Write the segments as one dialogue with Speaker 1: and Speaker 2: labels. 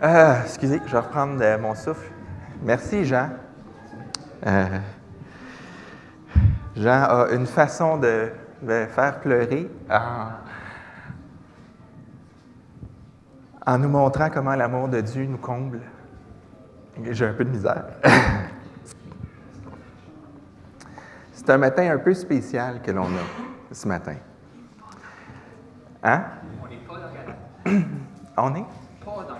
Speaker 1: Excusez, je vais reprendre mon souffle. Merci, Jean. Jean a une façon de me faire pleurer en nous montrant comment l'amour de Dieu nous comble. J'ai un peu de misère. C'est un matin un peu spécial que l'on a ce matin. Hein?
Speaker 2: On n'est pas dans Galate.
Speaker 1: On est?
Speaker 2: Pas dans Galate.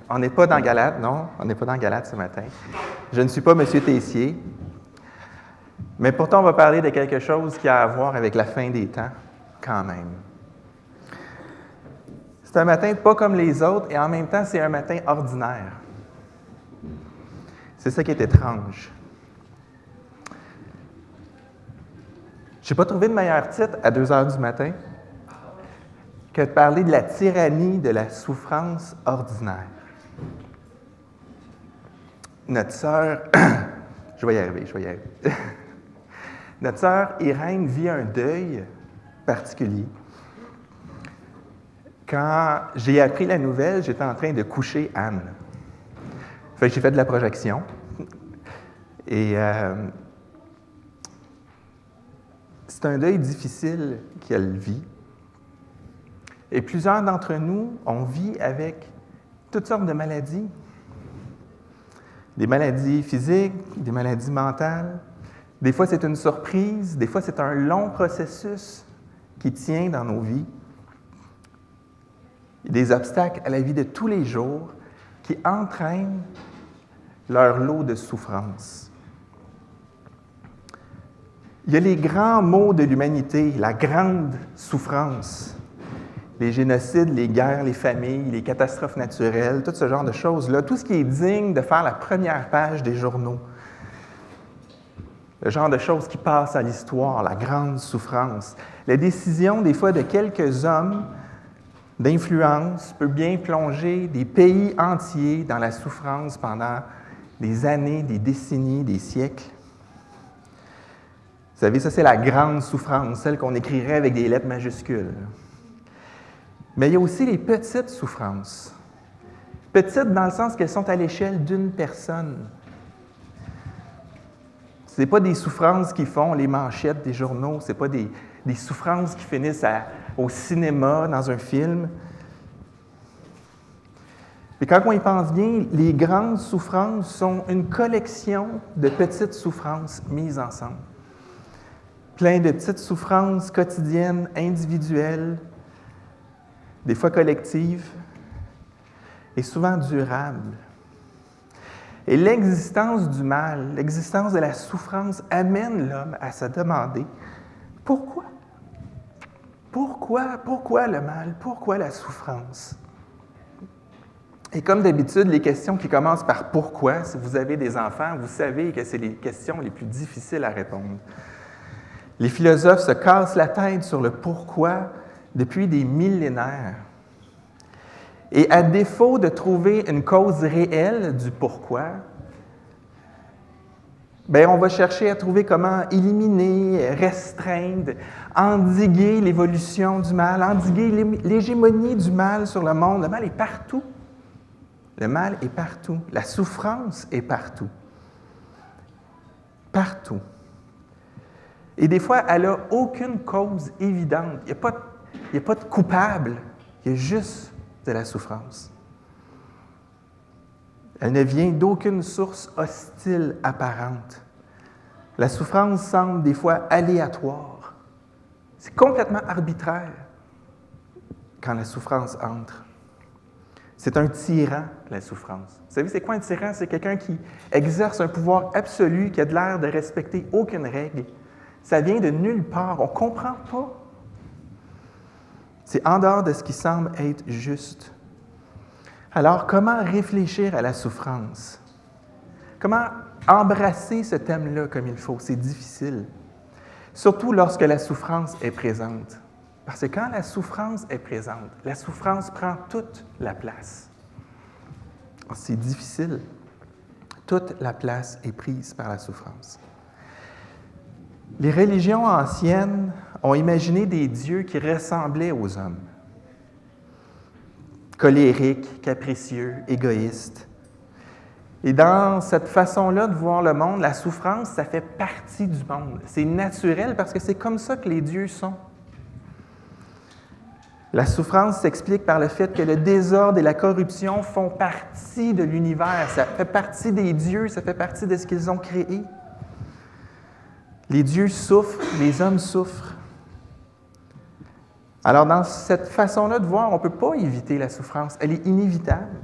Speaker 1: On n'est pas dans Galate, non. On n'est pas dans Galate ce matin. Je ne suis pas M. Tessier. Mais pourtant, on va parler de quelque chose qui a à voir avec la fin des temps, quand même. C'est un matin pas comme les autres, et en même temps, c'est un matin ordinaire. C'est ça qui est étrange. Je n'ai pas trouvé de meilleur titre à 2 heures du matin que de parler de la tyrannie de la souffrance ordinaire. Notre sœur, je vais y arriver. Notre sœur Irène vit un deuil particulier. Quand j'ai appris la nouvelle, j'étais en train de coucher Anne. Fait que j'ai fait de la projection. Et c'est un deuil difficile qu'elle vit. Et plusieurs d'entre nous, on vit avec toutes sortes de maladies. Des maladies physiques, des maladies mentales. Des fois, c'est une surprise. Des fois, c'est un long processus qui tient dans nos vies. Il y a des obstacles à la vie de tous les jours qui entraînent leur lot de souffrance. Il y a les grands maux de l'humanité, la grande souffrance, les génocides, les guerres, les familles, les catastrophes naturelles, tout ce genre de choses-là, tout ce qui est digne de faire la première page des journaux. Le genre de choses qui passent à l'histoire, la grande souffrance. La décision, des fois, de quelques hommes d'influence peut bien plonger des pays entiers dans la souffrance pendant des années, des décennies, des siècles. Vous savez, ça, c'est la grande souffrance, celle qu'on écrirait avec des lettres majuscules. Mais il y a aussi les petites souffrances. Petites dans le sens qu'elles sont à l'échelle d'une personne. Ce n'est pas des souffrances qui font les manchettes des journaux, ce n'est pas des souffrances qui finissent au cinéma, dans un film. Et quand on y pense bien, les grandes souffrances sont une collection de petites souffrances mises ensemble. Plein de petites souffrances quotidiennes, individuelles, des fois collectives, et souvent durables. Et l'existence du mal, l'existence de la souffrance amène l'homme à se demander pourquoi? Pourquoi le mal? Pourquoi la souffrance? Et comme d'habitude, les questions qui commencent par pourquoi, si vous avez des enfants, vous savez que c'est les questions les plus difficiles à répondre. Les philosophes se cassent la tête sur le pourquoi depuis des millénaires. Et à défaut de trouver une cause réelle du pourquoi, on va chercher à trouver comment éliminer, restreindre, endiguer l'évolution du mal, endiguer l'hégémonie du mal sur le monde. Le mal est partout. Le mal est partout. La souffrance est partout. Partout. Et des fois, elle n'a aucune cause évidente. Il n'y a pas de coupable. Il y a juste de la souffrance. Elle ne vient d'aucune source hostile apparente. La souffrance semble des fois aléatoire. C'est complètement arbitraire quand la souffrance entre. C'est un tyran, la souffrance. Vous savez, c'est quoi un tyran? C'est quelqu'un qui exerce un pouvoir absolu, qui a de l'air de respecter aucune règle. Ça vient de nulle part. On ne comprend pas. C'est en dehors de ce qui semble être juste. Alors, comment réfléchir à la souffrance? Comment embrasser ce thème-là comme il faut? C'est difficile. Surtout lorsque la souffrance est présente. Parce que quand la souffrance est présente, la souffrance prend toute la place. C'est difficile. Toute la place est prise par la souffrance. Les religions anciennes ont imaginé des dieux qui ressemblaient aux hommes. colérique, capricieux, égoïste. Et dans cette façon-là de voir le monde, la souffrance, ça fait partie du monde. C'est naturel parce que c'est comme ça que les dieux sont. La souffrance s'explique par le fait que le désordre et la corruption font partie de l'univers. Ça fait partie des dieux, ça fait partie de ce qu'ils ont créé. Les dieux souffrent, les hommes souffrent. Alors, dans cette façon-là de voir, on ne peut pas éviter la souffrance. Elle est inévitable.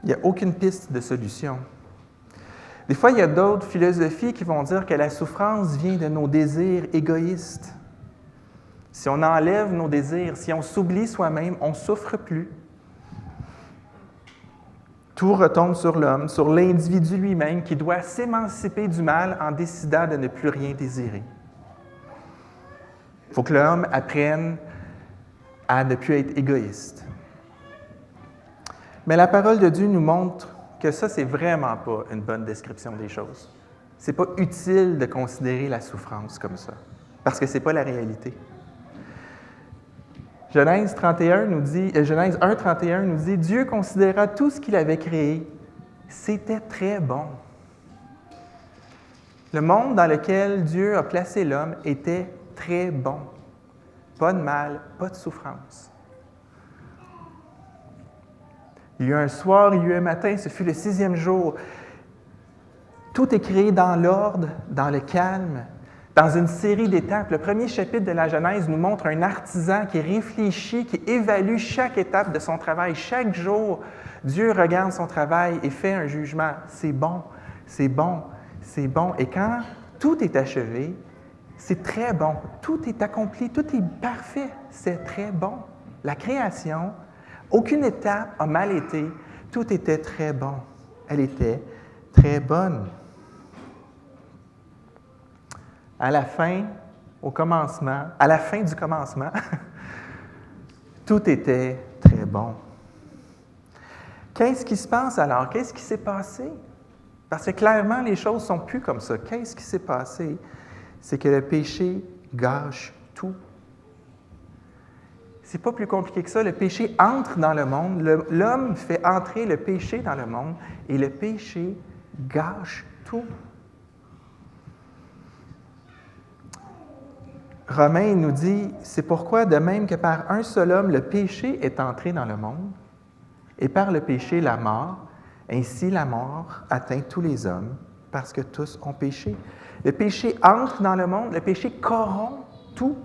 Speaker 1: Il n'y a aucune piste de solution. Des fois, il y a d'autres philosophies qui vont dire que la souffrance vient de nos désirs égoïstes. Si on enlève nos désirs, si on s'oublie soi-même, on ne souffre plus. Tout retombe sur l'homme, sur l'individu lui-même qui doit s'émanciper du mal en décidant de ne plus rien désirer. Il faut que l'homme apprenne à ne plus être égoïste. Mais la parole de Dieu nous montre que ça, c'est vraiment pas une bonne description des choses. C'est pas utile de considérer la souffrance comme ça, parce que c'est pas la réalité. Genèse 1:31 nous dit « Dieu considéra tout ce qu'il avait créé. C'était très bon. » Le monde dans lequel Dieu a placé l'homme était très bon. Pas de mal, pas de souffrance. Il y eut un soir, il y eut un matin, ce fut le 6e jour. Tout est créé dans l'ordre, dans le calme, dans une série d'étapes. Le premier chapitre de la Genèse nous montre un artisan qui réfléchit, qui évalue chaque étape de son travail. Chaque jour, Dieu regarde son travail et fait un jugement. C'est bon, c'est bon, c'est bon. Et quand tout est achevé, c'est très bon. Tout est accompli, tout est parfait. C'est très bon. La création, aucune étape a mal été. Tout était très bon. Elle était très bonne. À la fin du commencement, tout était très bon. Qu'est-ce qui se passe alors? Qu'est-ce qui s'est passé? Parce que clairement, les choses ne sont plus comme ça. Qu'est-ce qui s'est passé? C'est que le péché gâche tout. C'est pas plus compliqué que ça. Le péché entre dans le monde. L'homme fait entrer le péché dans le monde et le péché gâche tout. Romains nous dit, c'est pourquoi de même que par un seul homme, le péché est entré dans le monde, et par le péché, la mort, ainsi la mort atteint tous les hommes, parce que tous ont péché. Le péché entre dans le monde, le péché corrompt tout.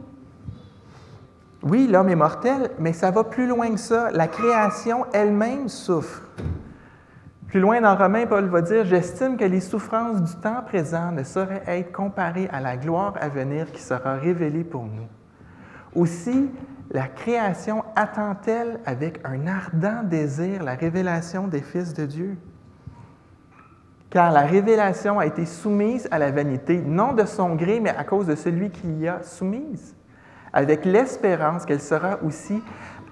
Speaker 1: Oui, l'homme est mortel, mais ça va plus loin que ça. La création elle-même souffre. Plus loin dans Romains, Paul va dire « J'estime que les souffrances du temps présent ne sauraient être comparées à la gloire à venir qui sera révélée pour nous. » Aussi, la création attend-elle avec un ardent désir la révélation des fils de Dieu. Car la révélation a été soumise à la vanité, non de son gré, mais à cause de celui qui l'y a soumise, avec l'espérance qu'elle sera aussi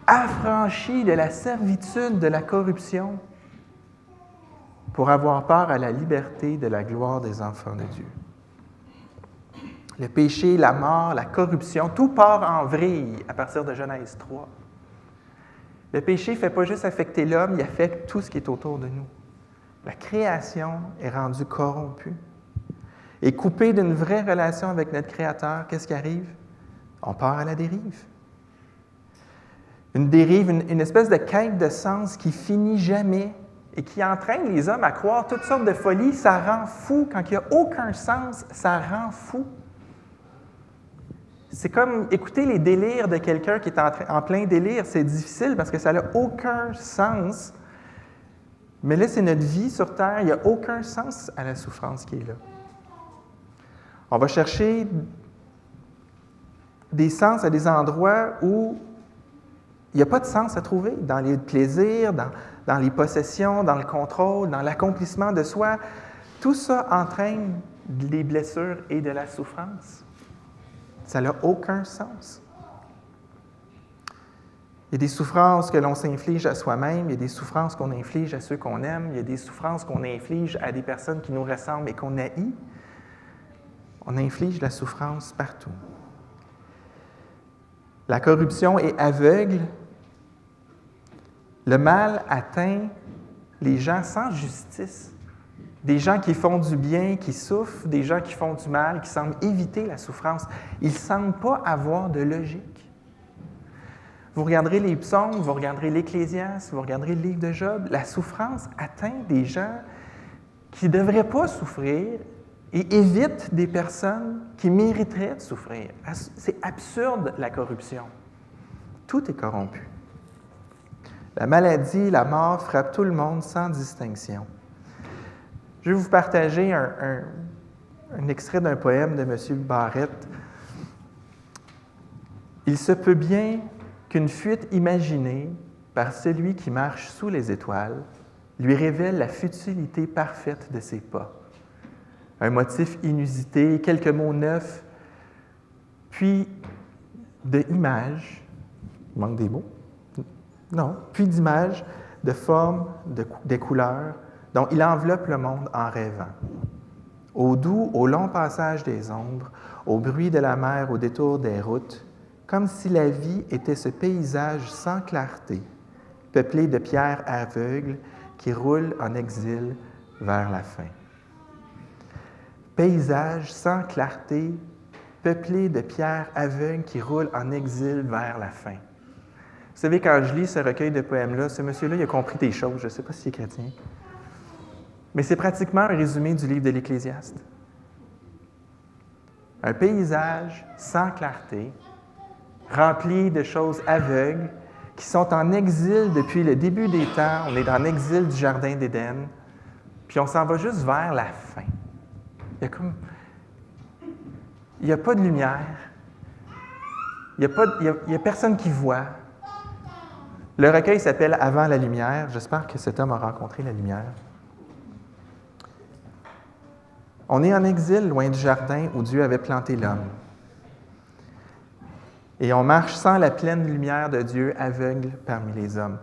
Speaker 1: affranchie de la servitude de la corruption, pour avoir part à la liberté de la gloire des enfants de Dieu. Le péché, la mort, la corruption, tout part en vrille à partir de Genèse 3. Le péché ne fait pas juste affecter l'homme, il affecte tout ce qui est autour de nous. La création est rendue corrompue. Et coupée d'une vraie relation avec notre Créateur, qu'est-ce qui arrive? On part à la dérive. Une dérive, une espèce de quête de sens qui finit jamais et qui entraîne les hommes à croire toutes sortes de folies, ça rend fou. Quand il n'y a aucun sens, ça rend fou. C'est comme écouter les délires de quelqu'un qui est en plein délire. C'est difficile parce que ça n'a aucun sens. Mais là, c'est notre vie sur Terre. Il n'y a aucun sens à la souffrance qui est là. On va chercher des sens à des endroits où il n'y a pas de sens à trouver, dans les plaisirs, dans les possessions, dans le contrôle, dans l'accomplissement de soi. Tout ça entraîne des blessures et de la souffrance. Ça n'a aucun sens. Il y a des souffrances que l'on s'inflige à soi-même, il y a des souffrances qu'on inflige à ceux qu'on aime, il y a des souffrances qu'on inflige à des personnes qui nous ressemblent et qu'on haït. On inflige la souffrance partout. La corruption est aveugle Le mal atteint les gens sans justice. Des gens qui font du bien, qui souffrent, des gens qui font du mal, qui semblent éviter la souffrance. Ils ne semblent pas avoir de logique. Vous regarderez les psaumes, vous regarderez l'Ecclésiaste, vous regarderez le livre de Job, la souffrance atteint des gens qui ne devraient pas souffrir et évite des personnes qui mériteraient de souffrir. C'est absurde, la corruption. Tout est corrompu. La maladie, la mort frappent tout le monde sans distinction. Je vais vous partager un extrait d'un poème de M. Barrette. « Il se peut bien qu'une fuite imaginée par celui qui marche sous les étoiles lui révèle la futilité parfaite de ses pas. Un motif inusité, quelques mots neufs, puis de images, il manque des mots, non, puis d'images, de formes, des couleurs, dont il enveloppe le monde en rêvant. Au doux, au long passage des ombres, au bruit de la mer, au détour des routes, comme si la vie était ce paysage sans clarté, peuplé de pierres aveugles qui roulent en exil vers la fin. » Paysage sans clarté, peuplé de pierres aveugles qui roulent en exil vers la fin. Vous savez, quand je lis ce recueil de poèmes-là, ce monsieur-là, il a compris des choses. Je ne sais pas s'il est chrétien. Mais c'est pratiquement un résumé du livre de l'Ecclésiaste. Un paysage sans clarté, rempli de choses aveugles, qui sont en exil depuis le début des temps. On est en exil du Jardin d'Éden, puis on s'en va juste vers la fin. Il n'y a pas de lumière. Il n'y a personne qui voit. Le recueil s'appelle « Avant la lumière ». J'espère que cet homme a rencontré la lumière. On est en exil loin du jardin où Dieu avait planté l'homme. Et on marche sans la pleine lumière de Dieu, aveugle parmi les hommes.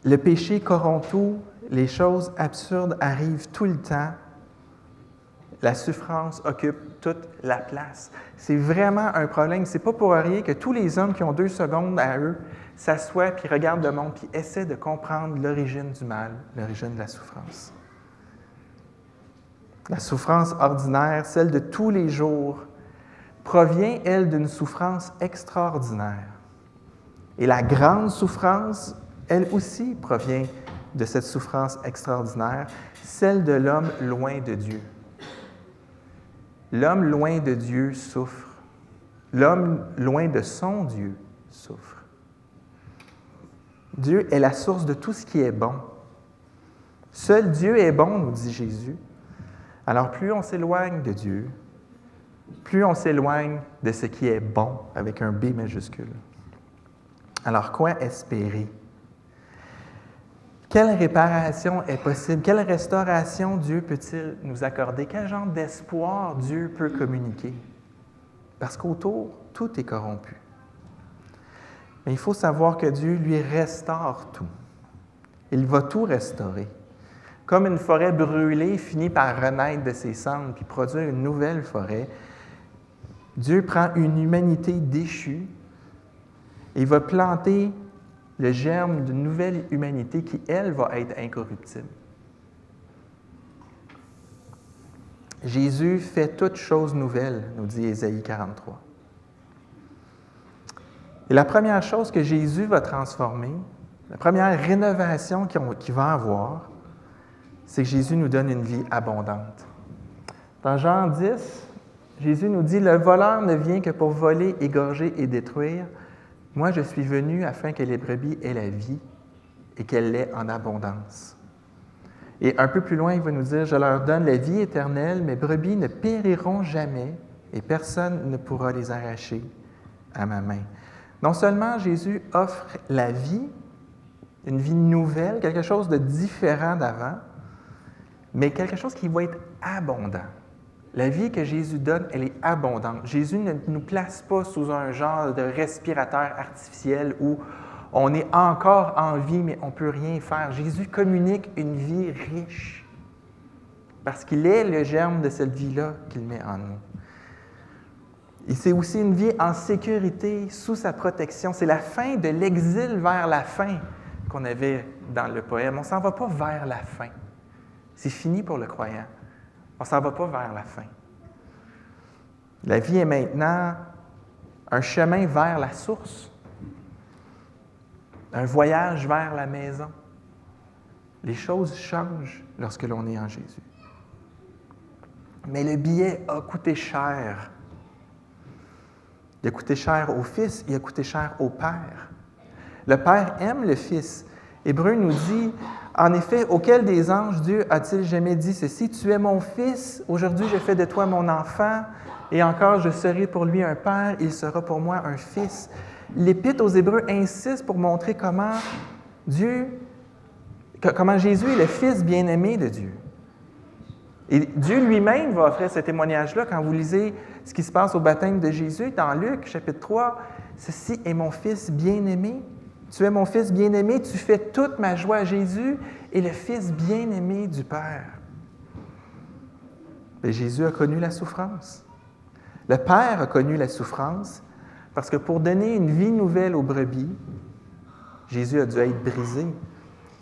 Speaker 1: Le péché corrompt tout, les choses absurdes arrivent tout le temps. La souffrance occupe toute la place. C'est vraiment un problème. C'est pas pour rien que tous les hommes qui ont 2 secondes à eux s'assoient puis regardent le monde puis essaient de comprendre l'origine du mal, l'origine de la souffrance. La souffrance ordinaire, celle de tous les jours, provient, elle, d'une souffrance extraordinaire. Et la grande souffrance, elle aussi, provient de cette souffrance extraordinaire, celle de l'homme loin de Dieu. L'homme loin de Dieu souffre. L'homme loin de son Dieu souffre. Dieu est la source de tout ce qui est bon. Seul Dieu est bon, nous dit Jésus. Alors plus on s'éloigne de Dieu, plus on s'éloigne de ce qui est bon, avec un B majuscule. Alors quoi espérer? Quelle réparation est possible? Quelle restauration Dieu peut-il nous accorder? Quel genre d'espoir Dieu peut communiquer? Parce qu'autour, tout est corrompu. Mais il faut savoir que Dieu, lui, restaure tout. Il va tout restaurer. Comme une forêt brûlée finit par renaître de ses cendres puis produire une nouvelle forêt, Dieu prend une humanité déchue et il va planter le germe d'une nouvelle humanité qui, elle, va être incorruptible. Jésus fait toutes choses nouvelles, nous dit Ésaïe 43. Et la première chose que Jésus va transformer, la première rénovation qu'il va avoir, c'est que Jésus nous donne une vie abondante. Dans Jean 10, Jésus nous dit « Le voleur ne vient que pour voler, égorger et détruire. Moi, je suis venu afin que les brebis aient la vie et qu'elle l'ait en abondance. » Et un peu plus loin, il va nous dire « Je leur donne la vie éternelle, mes brebis ne périront jamais et personne ne pourra les arracher à ma main. » Non seulement Jésus offre la vie, une vie nouvelle, quelque chose de différent d'avant, mais quelque chose qui va être abondant. La vie que Jésus donne, elle est abondante. Jésus ne nous place pas sous un genre de respirateur artificiel où on est encore en vie, mais on ne peut rien faire. Jésus communique une vie riche parce qu'il est le germe de cette vie-là qu'il met en nous. Et c'est aussi une vie en sécurité, sous sa protection. C'est la fin de l'exil vers la fin. qu'on avait dans le poème. On ne s'en va pas vers la fin. C'est fini pour le croyant. On ne s'en va pas vers la fin. La vie est maintenant un chemin vers la source, un voyage vers la maison. Les choses changent lorsque l'on est en Jésus. Mais le billet a coûté cher. Il a coûté cher au Fils, il a coûté cher au Père. Le Père aime le Fils. Hébreu nous dit, en effet, auquel des anges Dieu a-t-il jamais dit ceci? Tu es mon Fils, aujourd'hui je fais de toi mon enfant, et encore je serai pour lui un Père, il sera pour moi un Fils. L'Épître aux Hébreux insiste pour montrer comment Jésus est le Fils bien-aimé de Dieu. Et Dieu lui-même va offrir ce témoignage-là quand vous lisez ce qui se passe au baptême de Jésus dans Luc, chapitre 3. « Ceci est mon Fils bien-aimé. Tu es mon Fils bien-aimé, tu fais toute ma joie. » Jésus est le Fils bien-aimé du Père. Mais Jésus a connu la souffrance. Le Père a connu la souffrance parce que pour donner une vie nouvelle aux brebis, Jésus a dû être brisé.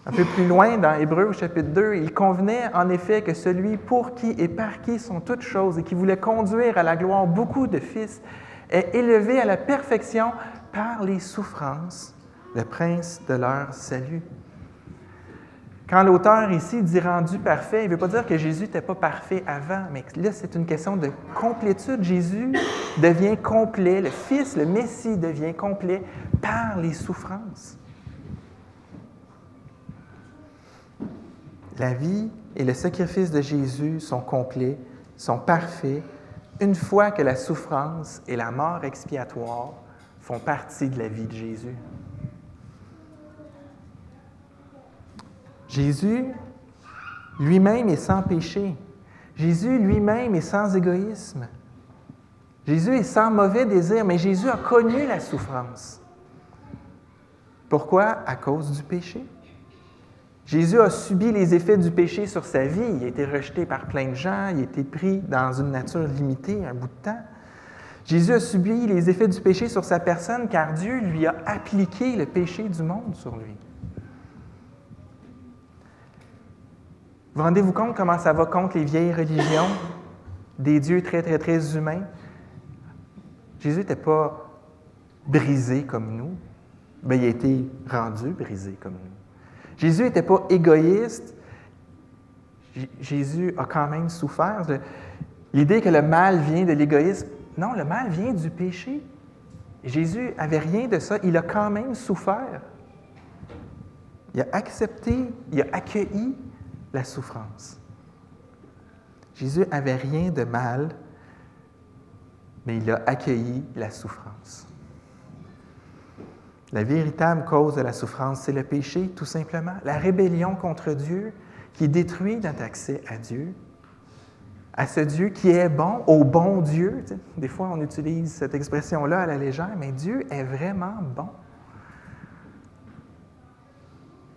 Speaker 1: Un peu plus loin, dans Hébreux, au chapitre 2, il convenait en effet que celui pour qui et par qui sont toutes choses et qui voulait conduire à la gloire beaucoup de fils est élevé à la perfection par les souffrances, le prince de leur salut. Quand l'auteur ici dit « rendu parfait », il ne veut pas dire que Jésus n'était pas parfait avant, mais là, c'est une question de complétude. Jésus devient complet, le Fils, le Messie devient complet par les souffrances. La vie et le sacrifice de Jésus sont complets, sont parfaits, une fois que la souffrance et la mort expiatoire font partie de la vie de Jésus. Jésus lui-même est sans péché. Jésus lui-même est sans égoïsme. Jésus est sans mauvais désir, mais Jésus a connu la souffrance. Pourquoi? À cause du péché. Jésus a subi les effets du péché sur sa vie. Il a été rejeté par plein de gens, il a été pris dans une nature limitée un bout de temps. Jésus a subi les effets du péché sur sa personne car Dieu lui a appliqué le péché du monde sur lui. Vous rendez-vous compte comment ça va contre les vieilles religions, des dieux très, très, très humains? Jésus n'était pas brisé comme nous, mais il a été rendu brisé comme nous. Jésus n'était pas égoïste. Jésus a quand même souffert. L'idée que le mal vient de l'égoïsme, non, le mal vient du péché. Jésus n'avait rien de ça. Il a quand même souffert. Il a accepté, il a accueilli la souffrance. Jésus n'avait rien de mal, mais il a accueilli la souffrance. La véritable cause de la souffrance, c'est le péché, tout simplement. La rébellion contre Dieu qui détruit notre accès à Dieu, à ce Dieu qui est bon, au bon Dieu. Tu sais, des fois, on utilise cette expression-là à la légère, mais Dieu est vraiment bon.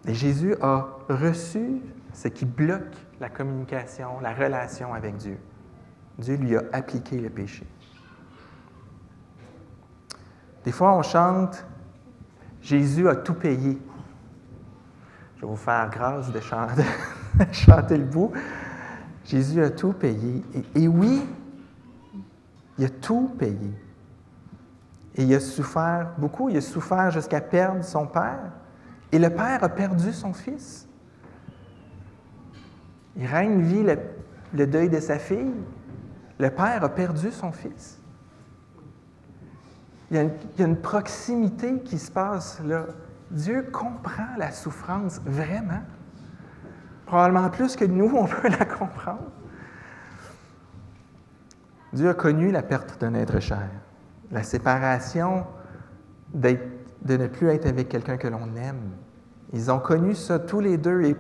Speaker 1: Et Jésus a reçu ce qui bloque la communication, la relation avec Dieu. Dieu lui a appliqué le péché. Des fois, on chante « Jésus a tout payé ». Je vais vous faire grâce de chanter le bout. Jésus a tout payé. Et oui, il a tout payé. Et il a souffert beaucoup. Il a souffert jusqu'à perdre son Père. Et le Père a perdu son Fils. Il règne, vit le deuil de sa fille. Le Père a perdu son Fils. Il y a une proximité qui se passe là. Dieu comprend la souffrance vraiment. Probablement plus que nous, on peut la comprendre. Dieu a connu la perte d'un être cher, la séparation de ne plus être avec quelqu'un que l'on aime. Ils ont connu ça tous les deux et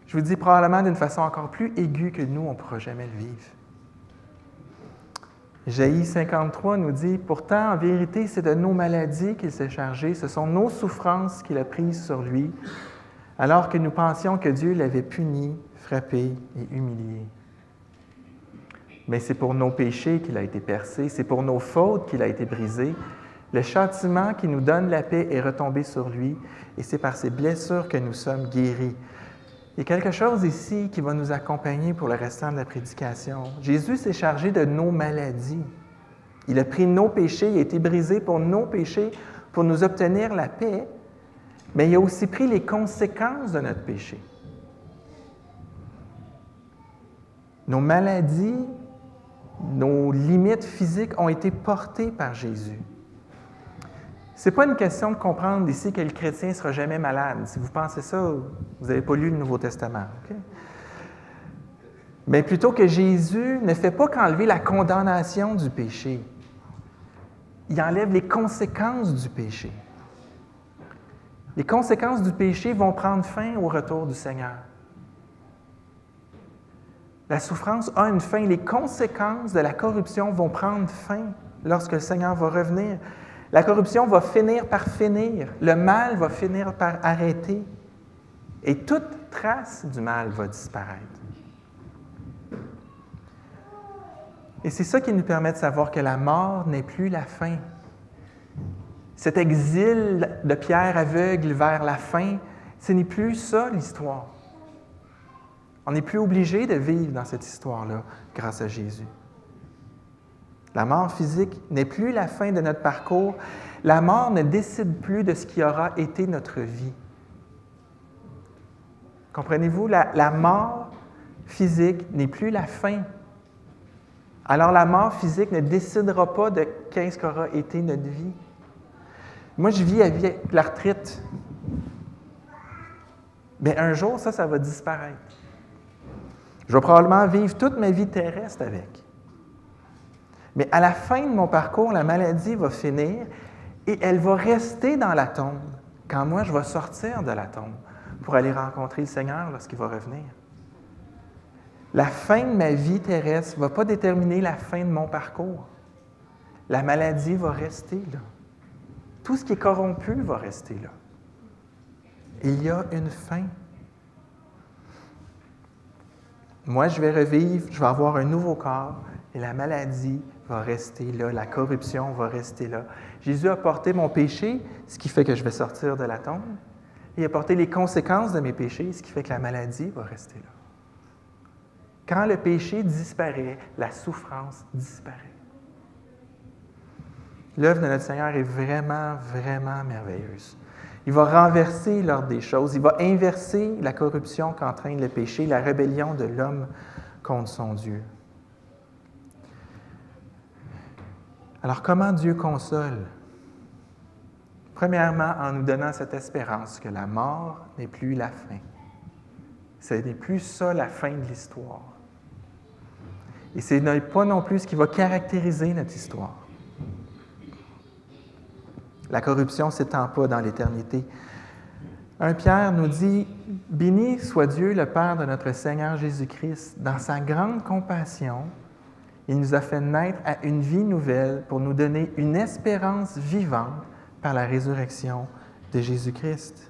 Speaker 1: je vous dis probablement d'une façon encore plus aiguë que nous, on ne pourra jamais le vivre. Ésaïe 53 nous dit « Pourtant, en vérité, c'est de nos maladies qu'il s'est chargé, ce sont nos souffrances qu'il a prises sur lui, alors que nous pensions que Dieu l'avait puni, frappé et humilié. Mais c'est pour nos péchés qu'il a été percé, c'est pour nos fautes qu'il a été brisé, Le châtiment qui nous donne la paix est retombé sur lui, et c'est par ses blessures que nous sommes guéris. Il y a quelque chose ici qui va nous accompagner pour le restant de la prédication. Jésus s'est chargé de nos maladies. Il a pris nos péchés, il a été brisé pour nos péchés, pour nous obtenir la paix, mais il a aussi pris les conséquences de notre péché. Nos maladies, nos limites physiques ont été portées par Jésus. Ce n'est pas une question de comprendre ici que le chrétien ne sera jamais malade. Si vous pensez ça, vous n'avez pas lu le Nouveau Testament. Okay? Mais plutôt que Jésus ne fait pas qu'enlever la condamnation du péché. Il enlève les conséquences du péché. Les conséquences du péché vont prendre fin au retour du Seigneur. La souffrance a une fin. Les conséquences de la corruption vont prendre fin lorsque le Seigneur va revenir. La corruption va finir par finir. Le mal va finir par arrêter. Et toute trace du mal va disparaître. Et c'est ça qui nous permet de savoir que la mort n'est plus la fin. Cet exil de Pierre aveugle vers la fin, ce n'est plus ça l'histoire. On n'est plus obligé de vivre dans cette histoire-là grâce à Jésus. La mort physique n'est plus la fin de notre parcours. La mort ne décide plus de ce qui aura été notre vie. Comprenez-vous? La mort physique n'est plus la fin. Alors la mort physique ne décidera pas de qu'est-ce qu'aura été notre vie. Moi, je vis avec l'arthrite. Mais un jour, ça va disparaître. Je vais probablement vivre toute ma vie terrestre avec. Mais à la fin de mon parcours, la maladie va finir et elle va rester dans la tombe quand moi, je vais sortir de la tombe pour aller rencontrer le Seigneur lorsqu'il va revenir. La fin de ma vie terrestre ne va pas déterminer la fin de mon parcours. La maladie va rester là. Tout ce qui est corrompu va rester là. Il y a une fin. Moi, je vais revivre, je vais avoir un nouveau corps et la maladie va rester là, la corruption va rester là. Jésus a porté mon péché, ce qui fait que je vais sortir de la tombe. Il a porté les conséquences de mes péchés, ce qui fait que la maladie va rester là. Quand le péché disparaît, la souffrance disparaît. L'œuvre de notre Seigneur est vraiment, vraiment merveilleuse. Il va renverser l'ordre des choses. Il va inverser la corruption qu'entraîne le péché, la rébellion de l'homme contre son Dieu. Alors, comment Dieu console? Premièrement, en nous donnant cette espérance que la mort n'est plus la fin. Ce n'est plus ça la fin de l'histoire. Et ce n'est pas non plus ce qui va caractériser notre histoire. La corruption ne s'étend pas dans l'éternité. 1 Pierre nous dit « Béni soit Dieu, le Père de notre Seigneur Jésus-Christ. Dans sa grande compassion, il nous a fait naître à une vie nouvelle pour nous donner une espérance vivante par la résurrection de Jésus-Christ.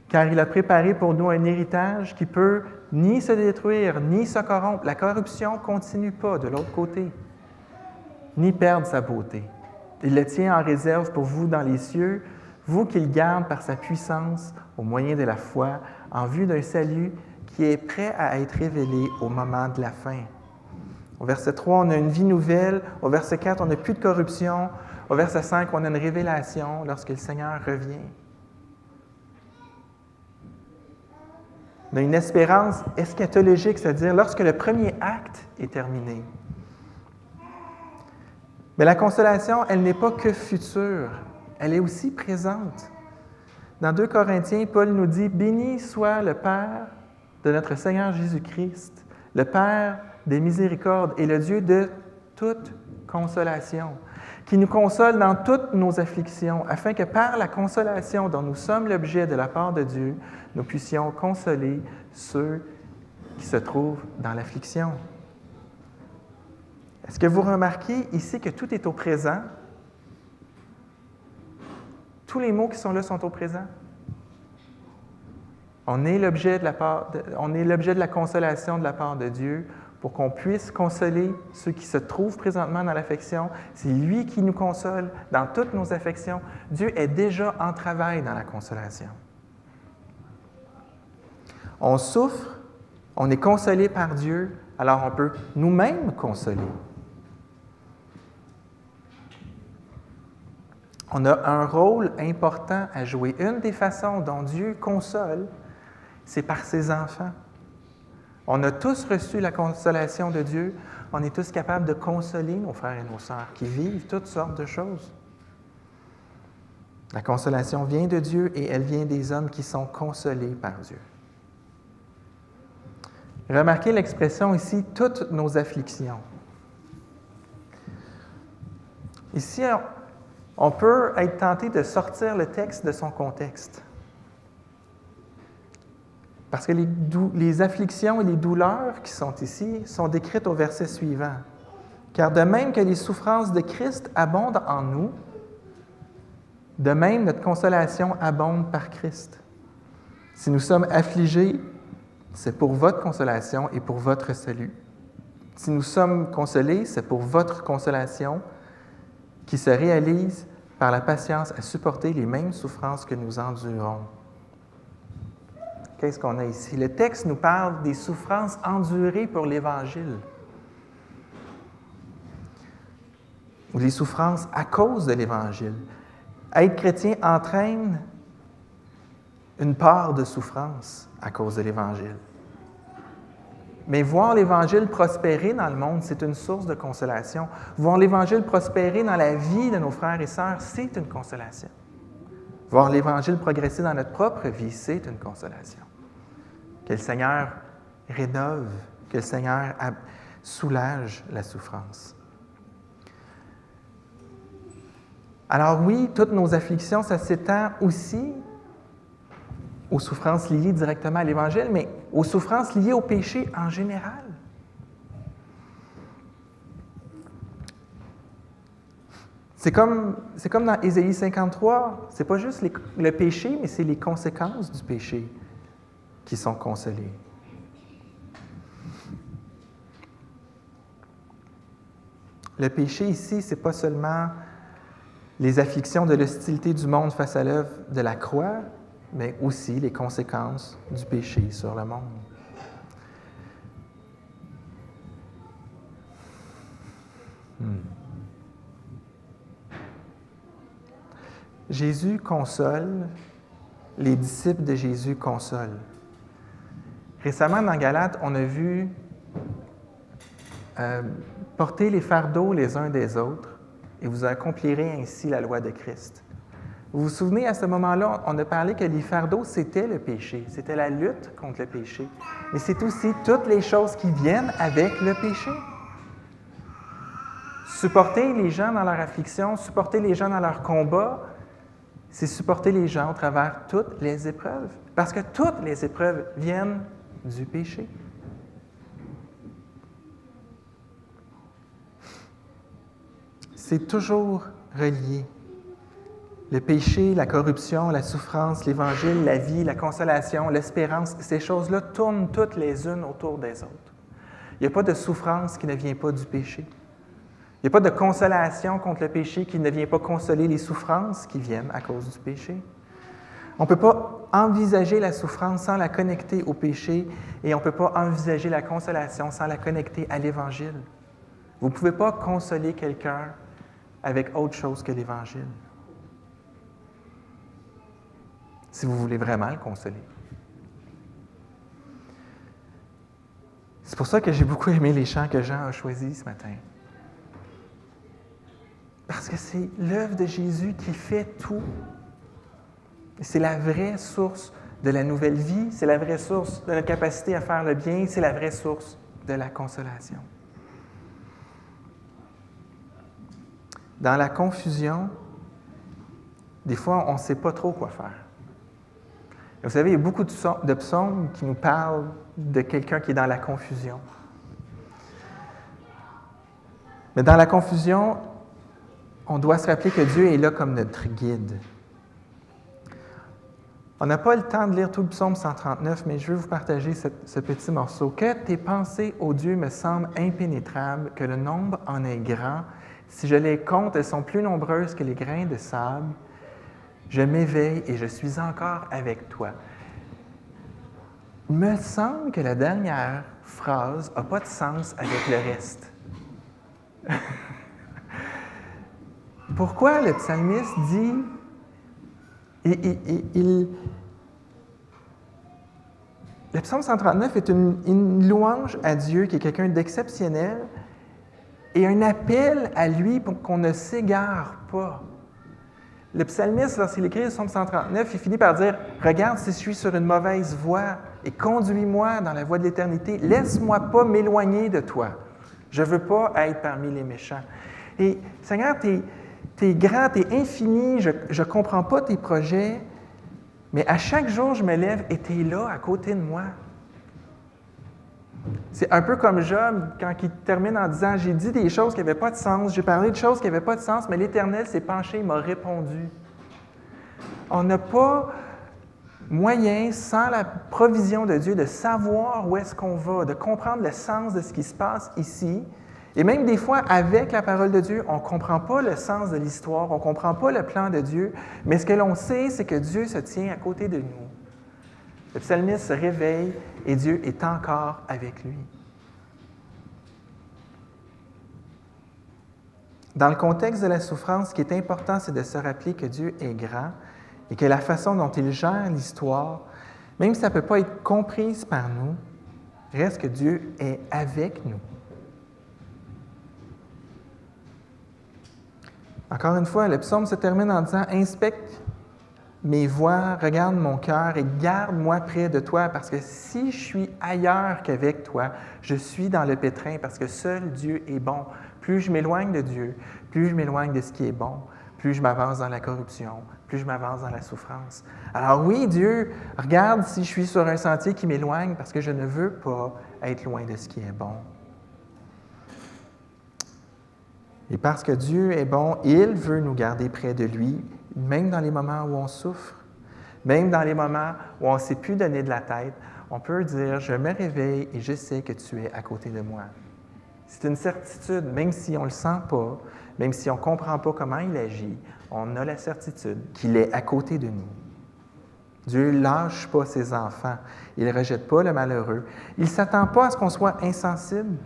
Speaker 1: Car il a préparé pour nous un héritage qui peut ni se détruire, ni se corrompre. La corruption ne continue pas de l'autre côté, ni perdre sa beauté. Il le tient en réserve pour vous dans les cieux, vous qu'il garde par sa puissance au moyen de la foi, en vue d'un salut qui est prêt à être révélé au moment de la fin. Au verset 3, on a une vie nouvelle. Au verset 4, on n'a plus de corruption. Au verset 5, on a une révélation lorsque le Seigneur revient. On a une espérance eschatologique, c'est-à-dire lorsque le premier acte est terminé. Mais la consolation, elle n'est pas que future, elle est aussi présente. Dans 2 Corinthiens, Paul nous dit « Béni soit le Père de notre Seigneur Jésus-Christ, le Père des miséricordes et le Dieu de toute consolation, qui nous console dans toutes nos afflictions, afin que par la consolation dont nous sommes l'objet de la part de Dieu, nous puissions consoler ceux qui se trouvent dans l'affliction. » Est-ce que vous remarquez ici que tout est au présent? Tous les mots qui sont là sont au présent. On est l'objet de la consolation de la part de Dieu pour qu'on puisse consoler ceux qui se trouvent présentement dans l'affection. C'est lui qui nous console dans toutes nos affections. Dieu est déjà en travail dans la consolation. On souffre, on est consolé par Dieu, alors on peut nous-mêmes consoler. On a un rôle important à jouer. Une des façons dont Dieu console, c'est par ses enfants. On a tous reçu la consolation de Dieu. On est tous capables de consoler nos frères et nos sœurs qui vivent toutes sortes de choses. La consolation vient de Dieu et elle vient des hommes qui sont consolés par Dieu. Remarquez l'expression ici, « toutes nos afflictions ». Ici, on peut être tenté de sortir le texte de son contexte. Parce que les afflictions et les douleurs qui sont ici sont décrites au verset suivant. « Car de même que les souffrances de Christ abondent en nous, de même notre consolation abonde par Christ. Si nous sommes affligés, c'est pour votre consolation et pour votre salut. Si nous sommes consolés, c'est pour votre consolation qui se réalise par la patience à supporter les mêmes souffrances que nous endurons. » Qu'est-ce qu'on a ici? Le texte nous parle des souffrances endurées pour l'Évangile. Ou les souffrances à cause de l'Évangile. Être chrétien entraîne une part de souffrance à cause de l'Évangile. Mais voir l'Évangile prospérer dans le monde, c'est une source de consolation. Voir l'Évangile prospérer dans la vie de nos frères et sœurs, c'est une consolation. Voir l'Évangile progresser dans notre propre vie, c'est une consolation. Que le Seigneur rénove, que le Seigneur soulage la souffrance. Alors oui, toutes nos afflictions, ça s'étend aussi aux souffrances liées directement à l'Évangile, mais aux souffrances liées au péché en général. C'est comme dans Ésaïe 53, c'est pas juste le péché, mais c'est les conséquences du péché qui sont consolées. Le péché ici, c'est pas seulement les afflictions de l'hostilité du monde face à l'œuvre de la croix, mais aussi les conséquences du péché sur le monde. Jésus console, les disciples de Jésus consolent. Récemment, dans Galates, on a vu porter les fardeaux les uns des autres et vous accomplirez ainsi la loi de Christ. Vous vous souvenez, à ce moment-là, on a parlé que les fardeaux, c'était le péché, c'était la lutte contre le péché. Mais c'est aussi toutes les choses qui viennent avec le péché. Supporter les gens dans leur affliction, supporter les gens dans leur combat, c'est supporter les gens au travers toutes les épreuves. Parce que toutes les épreuves viennent du péché. C'est toujours relié. Le péché, la corruption, la souffrance, l'Évangile, la vie, la consolation, l'espérance, ces choses-là tournent toutes les unes autour des autres. Il n'y a pas de souffrance qui ne vient pas du péché. Il n'y a pas de consolation contre le péché qui ne vient pas consoler les souffrances qui viennent à cause du péché. On ne peut pas envisager la souffrance sans la connecter au péché et on ne peut pas envisager la consolation sans la connecter à l'Évangile. Vous ne pouvez pas consoler quelqu'un avec autre chose que l'Évangile, si vous voulez vraiment le consoler. C'est pour ça que j'ai beaucoup aimé les chants que Jean a choisis ce matin. Parce que c'est l'œuvre de Jésus qui fait tout. C'est la vraie source de la nouvelle vie, c'est la vraie source de notre capacité à faire le bien, c'est la vraie source de la consolation. Dans la confusion, des fois, on ne sait pas trop quoi faire. Et vous savez, il y a beaucoup de psaumes qui nous parlent de quelqu'un qui est dans la confusion. Mais dans la confusion, on doit se rappeler que Dieu est là comme notre guide. On n'a pas le temps de lire tout le psaume 139, mais je veux vous partager ce petit morceau. « Que tes pensées, ô Dieu, me semblent impénétrables, que le nombre en est grand. Si je les compte, elles sont plus nombreuses que les grains de sable. Je m'éveille et je suis encore avec toi. » Il me semble que la dernière phrase n'a pas de sens avec le reste. Pourquoi le psalmiste dit... Le psaume 139 est une louange à Dieu qui est quelqu'un d'exceptionnel et un appel à lui pour qu'on ne s'égare pas. Le psalmiste, lorsqu'il écrit le psaume 139, il finit par dire « Regarde si je suis sur une mauvaise voie et conduis-moi dans la voie de l'éternité. Laisse-moi pas m'éloigner de toi. Je ne veux pas être parmi les méchants. » Et Seigneur, tu es grand, tu es infini, je ne comprends pas tes projets, mais à chaque jour, je me lève et tu es là, à côté de moi. C'est un peu comme Job, quand il termine en disant « J'ai dit des choses qui n'avaient pas de sens, j'ai parlé de choses qui n'avaient pas de sens, mais l'Éternel s'est penché, il m'a répondu. » On n'a pas moyen, sans la provision de Dieu, de savoir où est-ce qu'on va, de comprendre le sens de ce qui se passe ici. Et même des fois, avec la parole de Dieu, on ne comprend pas le sens de l'histoire, on ne comprend pas le plan de Dieu, mais ce que l'on sait, c'est que Dieu se tient à côté de nous. Le psalmiste se réveille et Dieu est encore avec lui. Dans le contexte de la souffrance, ce qui est important, c'est de se rappeler que Dieu est grand et que la façon dont il gère l'histoire, même si ça ne peut pas être comprise par nous, reste que Dieu est avec nous. Encore une fois, le psaume se termine en disant « Inspecte mes voies, regarde mon cœur et garde-moi près de toi, parce que si je suis ailleurs qu'avec toi, je suis dans le pétrin, parce que seul Dieu est bon. Plus je m'éloigne de Dieu, plus je m'éloigne de ce qui est bon, plus je m'avance dans la corruption, plus je m'avance dans la souffrance. Alors oui, Dieu, regarde si je suis sur un sentier qui m'éloigne, parce que je ne veux pas être loin de ce qui est bon. Et parce que Dieu est bon, il veut nous garder près de lui, même dans les moments où on souffre, même dans les moments où on ne sait plus donner de la tête, on peut dire « Je me réveille et je sais que tu es à côté de moi. » C'est une certitude, même si on ne le sent pas, même si on ne comprend pas comment il agit, on a la certitude qu'il est à côté de nous. Dieu ne lâche pas ses enfants, il ne rejette pas le malheureux, il ne s'attend pas à ce qu'on soit insensible.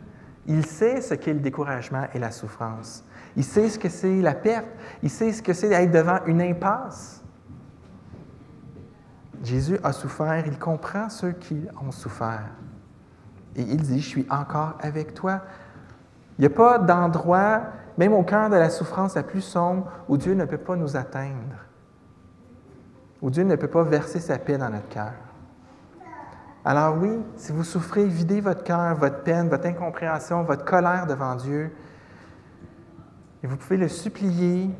Speaker 1: Il sait ce qu'est le découragement et la souffrance. Il sait ce que c'est la perte. Il sait ce que c'est d'être devant une impasse. Jésus a souffert. Il comprend ceux qui ont souffert. Et il dit, « Je suis encore avec toi. » Il n'y a pas d'endroit, même au cœur de la souffrance la plus sombre, où Dieu ne peut pas nous atteindre, où Dieu ne peut pas verser sa paix dans notre cœur. Alors oui, si vous souffrez, videz votre cœur, votre peine, votre incompréhension, votre colère devant Dieu. Et vous pouvez le supplier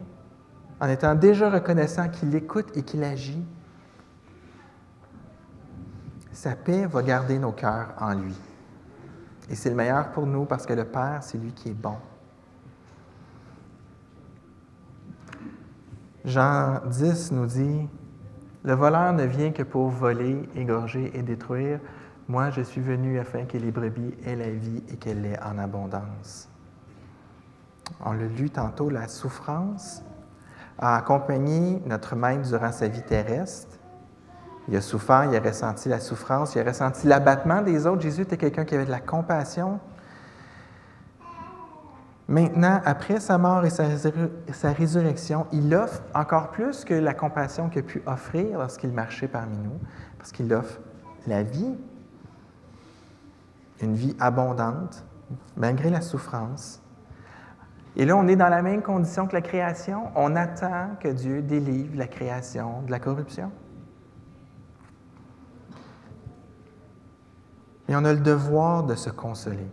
Speaker 1: en étant déjà reconnaissant qu'il écoute et qu'il agit. Sa paix va garder nos cœurs en lui. Et c'est le meilleur pour nous parce que le Père, c'est lui qui est bon. Jean 10 nous dit « Le voleur ne vient que pour voler, égorger et détruire. Moi, je suis venu afin que les brebis aient la vie et qu'elle l'ait en abondance. » On l'a lu tantôt, la souffrance a accompagné notre Maître durant sa vie terrestre. Il a souffert, il a ressenti la souffrance, il a ressenti l'abattement des autres. Jésus était quelqu'un qui avait de la compassion. Maintenant, après sa mort et sa résurrection, il offre encore plus que la compassion qu'il a pu offrir lorsqu'il marchait parmi nous, parce qu'il offre la vie, une vie abondante, malgré la souffrance. Et là, on est dans la même condition que la création. On attend que Dieu délivre la création de la corruption. Et on a le devoir de se consoler.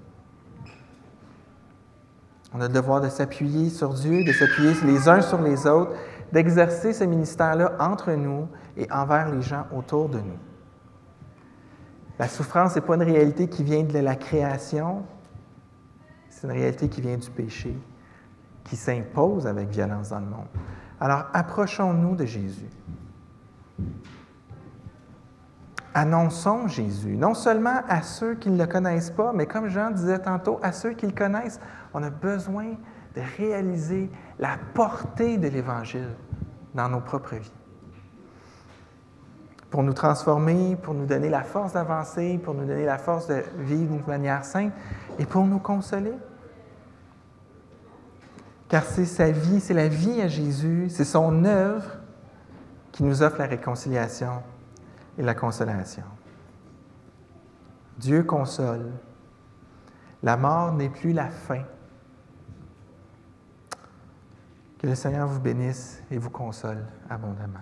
Speaker 1: On a le devoir de s'appuyer sur Dieu, de s'appuyer les uns sur les autres, d'exercer ce ministère-là entre nous et envers les gens autour de nous. La souffrance n'est pas une réalité qui vient de la création, c'est une réalité qui vient du péché, qui s'impose avec violence dans le monde. Alors, approchons-nous de Jésus. Annonçons Jésus, non seulement à ceux qui ne le connaissent pas, mais comme Jean disait tantôt, à ceux qui le connaissent. On a besoin de réaliser la portée de l'Évangile dans nos propres vies. Pour nous transformer, pour nous donner la force d'avancer, pour nous donner la force de vivre d'une manière sainte et pour nous consoler. Car c'est sa vie, c'est la vie à Jésus, c'est son œuvre qui nous offre la réconciliation et la consolation. Dieu console. La mort n'est plus la fin. Que le Seigneur vous bénisse et vous console abondamment.